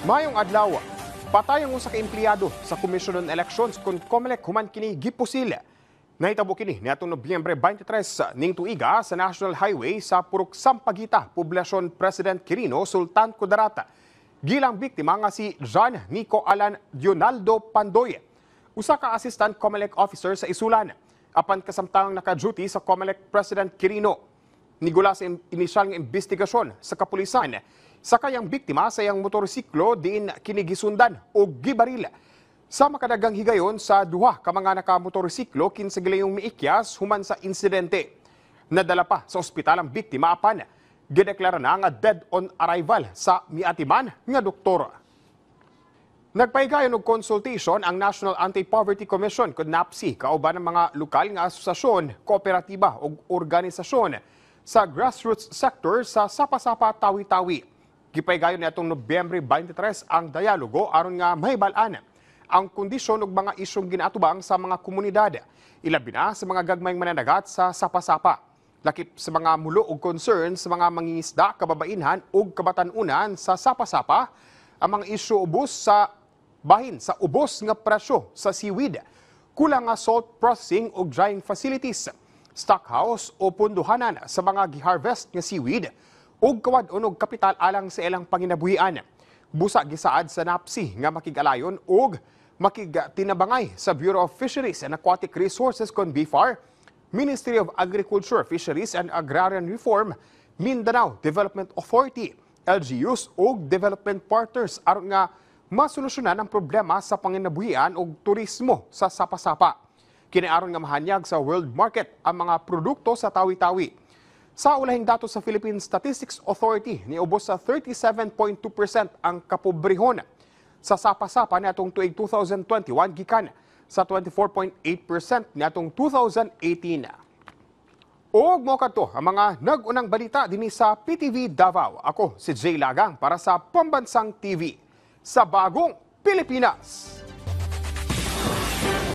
Mayong adlaw, patayang usa ka empleyado sa Commission on Elections kung COMELEC human kini gipusil. Nahitabo kini niadtong Nobyembre 23 ning tuiga sa National Highway sa Purok Sampaguita, Poblasyon President Quirino, Sultan Kudarata. Gilang biktima nga si John Nico Alan Dionaldo Pandoy, usa ka assistant COMELEC officer sa Isulan. Apan kasamtangang naka-duty sa COMELEC President Quirino. Nigula sa inisyal nga investigasyon sa kapulisan, sa kayang biktima sa iyang motorsiklo diin kinigisundan o gibaril. Sa makadagang higayon sa duha ka mga nakamotorsiklo kinsa gilayong miikyas human sa insidente. Nadala pa sa ospital ang biktima apan gideklara na nga dead on arrival sa miatiman nga doktor. Nagpahigayon og consultation ang National Anti-Poverty Commission kung NAPSI kauban ng mga lokal nga asosasyon, kooperatiba o organisasyon sa grassroots sector sa Sapa-Sapa, Tawi-Tawi. Gipahigayon niadtong Nobyembre 23 ang dialogo aron nga mahibalan ang kondisyon ug mga isyong ginaatubang sa mga komunidad. Ilabi na sa mga gagmayng mananagat sa Sapa-Sapa. Lakip sa mga mulo ug concern sa mga mangingisda, kababainhan ug kabatan-unan sa Sapa-Sapa ang mga isyu ubos sa bahin sa ubos nga presyo sa seaweed, kulang nga salt processing ug drying facilities, stockhouse o punduhanan sa mga giharvest nga seaweed ug kawad-on og kapital alang sa ilang panginabuhian. Busa gisaad sa NAPSI nga makig-alayon ug makig-tinabangay sa Bureau of Fisheries and Aquatic Resources kon BFAR, Ministry of Agriculture, Fisheries and Agrarian Reform, Mindanao Development Authority, LGUs ug development partners aron nga masolusyonan ang problema sa panginabuhian ug turismo sa Sapa-Sapa. Kiniaron nga mahanyag sa world market ang mga produkto sa Tawi-Tawi. Sa ulahing datos sa Philippine Statistics Authority, niubos sa 37.2% ang kapobrehon. Sa Sapa-Sapa niadtong tuig 2021 gikan sa 24.8% niadtong 2018. Og mo kadto ang mga nag-unang balita dinhi sa PTV Davao. Ako si Jay Lagang para sa Pambansang TV sa Bagong Pilipinas.